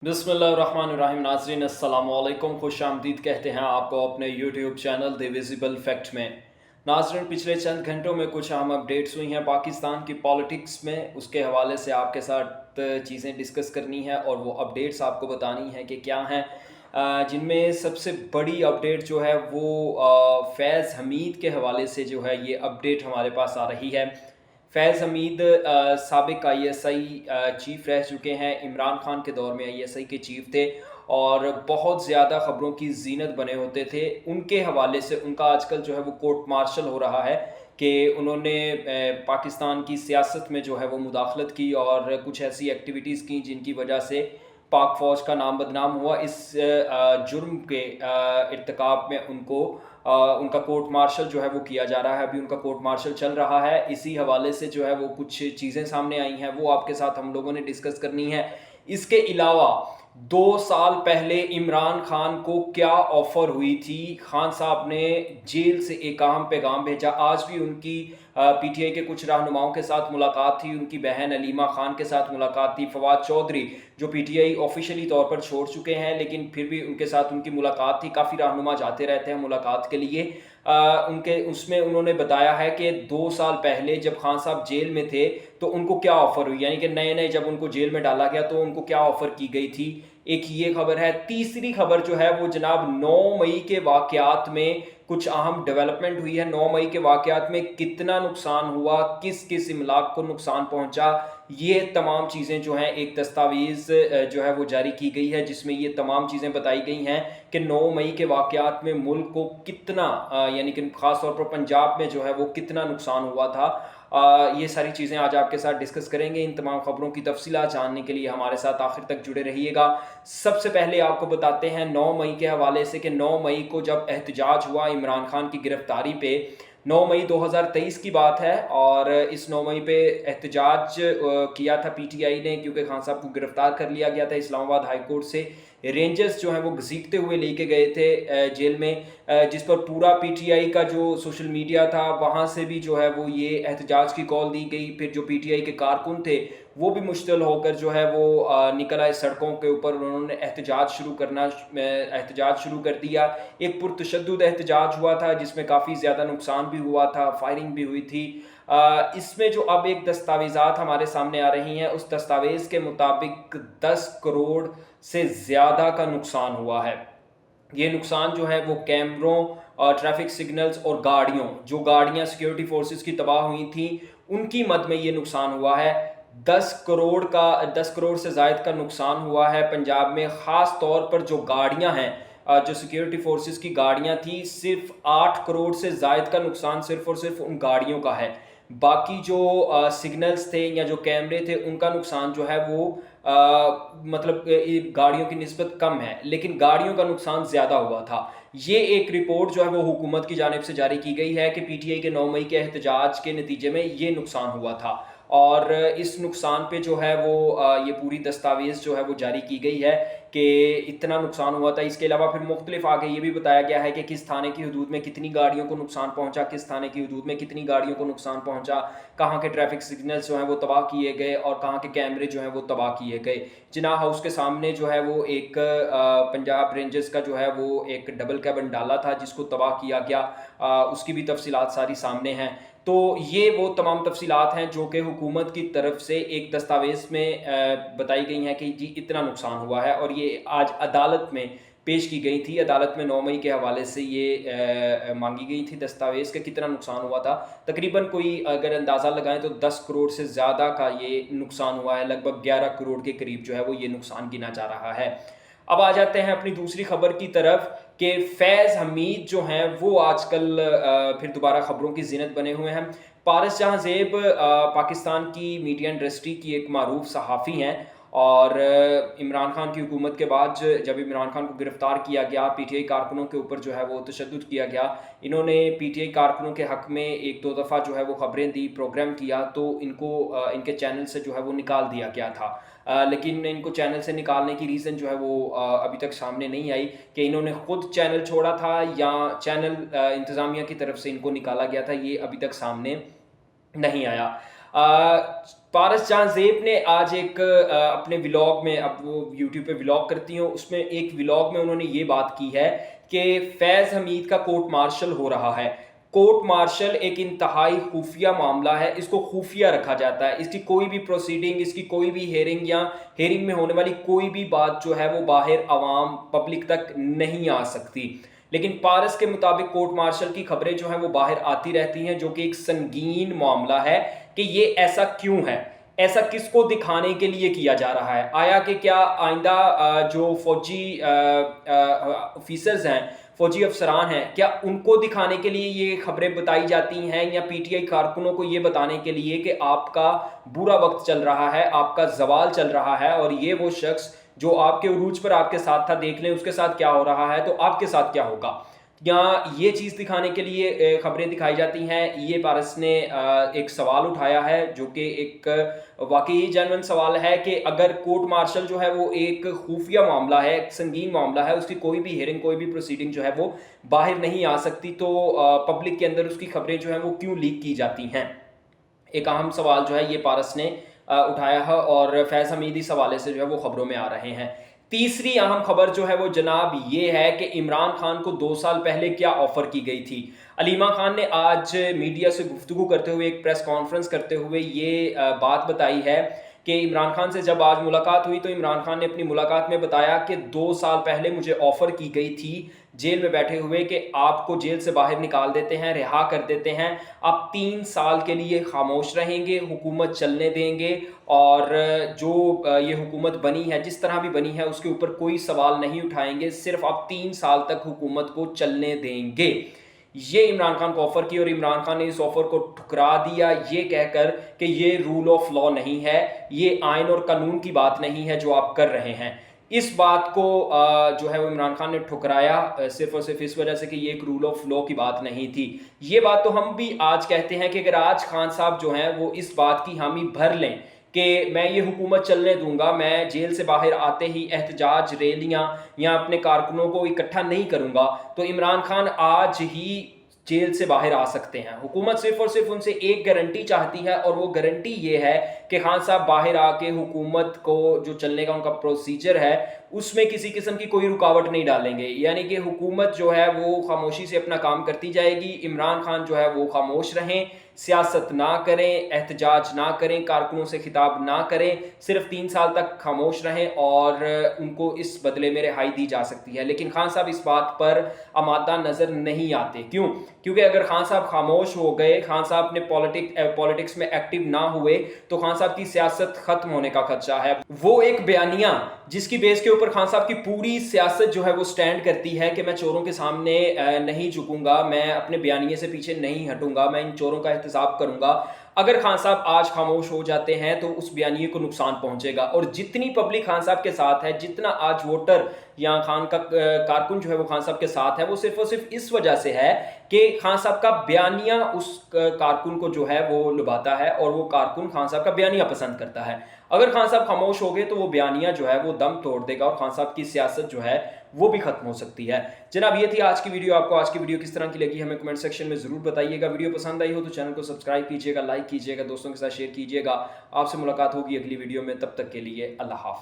बिस्मिल्लाहिर्रहमानिर्रहीम। नाज़रीन अस्सलाम वालेकुम, खुश आमदीद कहते हैं आपको अपने YouTube channel the visible fact में। नाज़रीन, पिछले चंद घंटों में कुछ अहम अपडेट्स हुई हैं पाकिस्तान की पॉलिटिक्स में, उसके हवाले से आपके साथ चीज़ें डिस्कस करनी है और वो अपडेट्स आपको बतानी है कि क्या हैं। जिनमें सबसे बड़ी अपडेट जो है वो फैज़ हमीद के हवाले से जो है ये अपडेट हमारे पास आ रही है। फैज़ हमीद साबिक आईएसआई चीफ़ रह चुके हैं, इमरान खान के दौर में आईएसआई के चीफ़ थे और बहुत ज़्यादा ख़बरों की ज़ीनत बने होते थे। उनके हवाले से उनका आजकल जो है वो कोर्ट मार्शल हो रहा है कि उन्होंने पाकिस्तान की सियासत में जो है वो मुदाखलत की और कुछ ऐसी एक्टिविटीज़ की जिनकी वजह से पाक फ़ौज का नाम बदनाम हुआ। इस जुर्म के इर्तिकाब में उनका कोर्ट मार्शल जो है वो किया जा रहा है। अभी उनका कोर्ट मार्शल चल रहा है। इसी हवाले से जो है वो कुछ चीज़ें सामने आई हैं, वो आपके साथ हम लोगों ने डिस्कस करनी है। इसके अलावा 2 साल पहले इमरान खान को क्या ऑफ़र हुई थी, खान साहब ने जेल से एक अहम पैगाम भेजा। आज भी उनकी पीटीआई के कुछ रहनुमाओं के साथ मुलाकात थी, उनकी बहन अलीमा खान के साथ मुलाकात थी। फवाद चौधरी जो पीटीआई ऑफिशियली तौर पर छोड़ चुके हैं, लेकिन फिर भी उनके साथ उनकी मुलाकात थी। काफ़ी रहनुमा जाते रहते हैं मुलाकात के लिए। उनके उसमें उन्होंने बताया है कि 2 साल पहले जब खान साहब जेल में थे तो उनको क्या ऑफ़र हुई, यानी कि नए नए जब उनको जेल में डाला गया तो उनको क्या ऑफ़र की गई थी। एक ये खबर है। तीसरी खबर जो है वो जनाब 9 मई के वाक़यात में कुछ अहम डेवलपमेंट हुई है। 9 मई के वाक़यात में कितना नुकसान हुआ, किस किस इमलाक को नुकसान पहुंचा, ये तमाम चीज़ें जो हैं एक दस्तावेज़ जो है वो जारी की गई है जिसमें ये तमाम चीज़ें बताई गई हैं कि 9 मई के वाक़यात में मुल्क को कितना यानी कि ख़ास तौर पर पंजाब में जो है वो कितना नुकसान हुआ था। ये सारी चीज़ें आज आपके साथ डिस्कस करेंगे। इन तमाम खबरों की तफसीलात जानने के लिए हमारे साथ आखिर तक जुड़े रहिएगा। सबसे पहले आपको बताते हैं 9 मई के हवाले से कि 9 मई को जब एहतजाज हुआ इमरान खान की गिरफ्तारी पे, 9 मई 2023 की बात है और इस 9 मई पे एहतजाज किया था पीटीआई ने, क्योंकि खान साहब को गिरफ्तार कर लिया गया था इस्लामाबाद हाई कोर्ट से। रेंजर्स जो हैं वो घसीटते हुए लेके गए थे जेल में, जिस पर पूरा पीटीआई का जो सोशल मीडिया था वहाँ से भी जो है वो ये एहतजाज की कॉल दी गई। फिर जो पीटीआई के कारकुन थे वो भी मुश्तल होकर जो है वो निकल आए सड़कों के ऊपर। उन्होंने एहतजाज शुरू कर दिया। एक पुरतशद्दुद एहतजाज हुआ था जिसमें काफ़ी ज़्यादा नुकसान भी हुआ था, फायरिंग भी हुई थी। इसमें जो अब एक दस्तावेज़ात हमारे सामने आ रही हैं, उस दस्तावेज़ के मुताबिक 10 करोड़ से ज़्यादा का नुकसान हुआ है। ये नुकसान जो है वो कैमरों, ट्रैफिक सिग्नल्स और जो गाड़ियाँ सिक्योरिटी फोर्सेस की तबाह हुई थी उनकी मद में ये नुकसान हुआ है। 10 करोड़ से ज़ायद का नुकसान हुआ है पंजाब में। ख़ास तौर पर जो गाड़ियाँ हैं, जो सिक्योरिटी फोर्सेस की गाड़ियाँ थी, सिर्फ 8 करोड़ से ज़ायद का नुकसान सिर्फ और सिर्फ उन गाड़ियों का है। बाकी जो सिग्नल्स थे या जो कैमरे थे उनका नुकसान जो है वो मतलब ये गाड़ियों की निस्बत कम है, लेकिन गाड़ियों का नुकसान ज़्यादा हुआ था। ये एक रिपोर्ट जो है वो हुकूमत की जानिब से जारी की गई है कि पीटीआई के 9 मई के एहतजाज के नतीजे में ये नुकसान हुआ था और इस नुकसान पे जो है वो ये पूरी दस्तावेज़ जो है वो जारी की गई है कि इतना नुकसान हुआ था। इसके अलावा फिर मुख्तलिफ आगे ये भी बताया गया है कि किस थाने की हदूद में कितनी गाड़ियों को नुकसान पहुंचा, किस थाने की हदूद में कितनी गाड़ियों को नुकसान पहुंचा, कहाँ के ट्रैफिक सिग्नल्स जो हैं वो तबाह किए गए और कहाँ के कैमरे जो हैं वो तबाह किए गए। जिनाह हाउस के सामने जो है वो एक पंजाब रेंजर्स का जो है वो एक डबल कैबिन डाला था जिसको तबाह किया गया। उसकी भी तफसीलात सारी सामने हैं। तो ये वो तमाम तफसीलात हैं जो कि हुकूमत की तरफ से एक दस्तावेज़ में बताई गई हैं कि जी इतना नुकसान हुआ है और ये आज अदालत में पेश की गई थी। अदालत में 9 मई के हवाले से ये मांगी गई थी दस्तावेज़ के कितना नुकसान हुआ था। तकरीबन कोई अगर अंदाज़ा लगाएं तो 10 करोड़ से ज़्यादा का ये नुकसान हुआ है। लगभग 11 करोड़ के करीब जो है वो ये नुकसान गिना जा रहा है। अब आ जाते हैं अपनी दूसरी खबर की तरफ कि फैज़ हमीद जो हैं वो आजकल फिर दोबारा खबरों की ज़ीनत बने हुए हैं। पारस जहाँ ज़ेब पाकिस्तान की मीडिया इंडस्ट्री की एक मारूफ सहाफ़ी हैं और इमरान खान की हुकूमत के बाद जब इमरान खान को गिरफ़्तार किया गया, पीटीआई कारकुनों के ऊपर जो है वो तशद्दुद किया गया। इन्होंने पीटीआई कारकुनों के हक़ में 1-2 दफ़ा जो है वो ख़बरें दी, प्रोग्राम किया, तो इनको इनके चैनल से जो है वो निकाल दिया गया था। लेकिन इनको चैनल से निकालने की रीज़न जो है वो अभी तक सामने नहीं आई कि इन्होंने ख़ुद चैनल छोड़ा था या चैनल इंतज़ामिया की तरफ से इनको निकाला गया था, ये अभी तक सामने नहीं आया। पारस जहां ज़ेब ने आज एक अपने व्लॉग में, अब वो यूट्यूब पे व्लॉग करती हैं, उसमें एक व्लॉग में उन्होंने ये बात की है कि फैज़ हमीद का कोर्ट मार्शल हो रहा है। कोर्ट मार्शल एक इंतहाई खुफिया मामला है, इसको खुफिया रखा जाता है, इसकी कोई भी प्रोसीडिंग, इसकी कोई भी हेयरिंग या हेयरिंग में होने वाली कोई भी बात जो है वो बाहर आवाम पब्लिक तक नहीं आ सकती। लेकिन पारस के मुताबिक कोर्ट मार्शल की खबरें जो हैं वो बाहर आती रहती हैं, जो कि एक संगीन मामला है कि ये ऐसा क्यों है, ऐसा किसको दिखाने के लिए किया जा रहा है। आया कि क्या आइंदा जो फौजी ऑफिसर्स हैं, फौजी अफसरान हैं, क्या उनको दिखाने के लिए ये खबरें बताई जाती हैं, या पीटीआई कारकुनों को ये बताने के लिए कि आपका बुरा वक्त चल रहा है, आपका जवाल चल रहा है, और ये वो शख्स जो आपके उरूज पर आपके साथ था, देख लें उसके साथ क्या हो रहा है तो आपके साथ क्या होगा, या ये चीज़ दिखाने के लिए खबरें दिखाई जाती हैं। ये पारस ने एक सवाल उठाया है जो कि एक वाकई जेन्युइन सवाल है कि अगर कोर्ट मार्शल जो है वो एक खुफिया मामला है, एक संगीन मामला है, उसकी कोई भी हेयरिंग, कोई भी प्रोसीडिंग जो है वो बाहर नहीं आ सकती, तो पब्लिक के अंदर उसकी खबरें जो हैं वो क्यों लीक की जाती हैं। एक अहम सवाल जो है ये पारस ने उठाया है, और फैज़ हमीद इस हवाले से जो है वो खबरों में आ रहे हैं। तीसरी अहम खबर जो है वो जनाब ये है कि इमरान खान को 2 साल पहले क्या ऑफर की गई थी। अलीमा खान ने आज मीडिया से गुफ्तगू करते हुए, एक प्रेस कॉन्फ्रेंस करते हुए ये बात बताई है कि इमरान खान से जब आज मुलाकात हुई तो इमरान खान ने अपनी मुलाकात में बताया कि 2 साल पहले मुझे ऑफ़र की गई थी जेल में बैठे हुए कि आपको जेल से बाहर निकाल देते हैं, रिहा कर देते हैं, आप 3 साल के लिए खामोश रहेंगे, हुकूमत चलने देंगे, और जो ये हुकूमत बनी है, जिस तरह भी बनी है, उसके ऊपर कोई सवाल नहीं उठाएंगे, सिर्फ आप 3 साल तक हुकूमत को चलने देंगे। ये इमरान खान को ऑफर की, और इमरान खान ने इस ऑफर को ठुकरा दिया ये कहकर कि ये रूल ऑफ लॉ नहीं है, ये आइन और कानून की बात नहीं है जो आप कर रहे हैं। इस बात को जो है वो इमरान खान ने ठुकराया, सिर्फ और सिर्फ इस वजह से कि ये एक रूल ऑफ लॉ की बात नहीं थी। ये बात तो हम भी आज कहते हैं कि अगर आज खान साहब जो हैं वो इस बात की हामी भर लें कि मैं ये हुकूमत चलने दूंगा, मैं जेल से बाहर आते ही एहतजाज रैलियां या अपने कारकुनों को इकट्ठा नहीं करूंगा, तो इमरान खान आज ही जेल से बाहर आ सकते हैं। हुकूमत सिर्फ और सिर्फ उनसे एक गारंटी चाहती है, और वो गारंटी ये है कि खान साहब बाहर आके हुकूमत को जो चलने का उनका प्रोसीजर है उसमें किसी किस्म की कोई रुकावट नहीं डालेंगे, यानी कि हुकूमत जो है वो खामोशी से अपना काम करती जाएगी। इमरान खान जो है वो खामोश रहें, सियासत ना करें, एहतजाज ना करें, कारकुनों से खिताब ना करें, सिर्फ 3 साल तक खामोश रहें, और उनको इस बदले में रिहाई दी जा सकती है। लेकिन खान साहब इस बात पर आमादा नज़र नहीं आते। क्यों? क्योंकि अगर खान साहब खामोश हो गए, खान साहब अपने पॉलिटिक्स में एक्टिव ना हुए, तो खान साहब की सियासत खत्म होने का खदशा है। वो एक बयानिया जिसकी बेस के ऊपर खान साहब की पूरी सियासत जो है वो स्टैंड करती है कि मैं चोरों के सामने नहीं झुकूंगा, मैं अपने बयानिए से पीछे नहीं हटूंगा, मैं इन चोरों का एहतसाब करूंगा। अगर खान साहब आज खामोश हो जाते हैं तो उस बयानिए को नुकसान पहुंचेगा, और जितनी पब्लिक खान साहब के साथ है, जितना आज वोटर या खान का कारकुन जो है वो खान साहब के साथ है, वो सिर्फ और सिर्फ इस वजह से है कि खान साहब का बयानिया उस कारकुन को जो है वो लुभाता है, और वो कारकुन खान साहब का बयानिया पसंद करता है। अगर खान साहब खामोश हो गए तो वो बयानिया जो है वो दम तोड़ देगा, और खान साहब की सियासत जो है वो भी खत्म हो सकती है। जनाब ये थी आज की वीडियो। आपको आज की वीडियो किस तरह की लगी हमें कमेंट सेक्शन में जरूर बताइएगा। वीडियो पसंद आई हो तो चैनल को सब्सक्राइब कीजिएगा, लाइक कीजिएगा, दोस्तों के साथ शेयर कीजिएगा। आपसे मुलाकात होगी अगली वीडियो में, तब तक के लिए अल्लाह हाफ़िज़।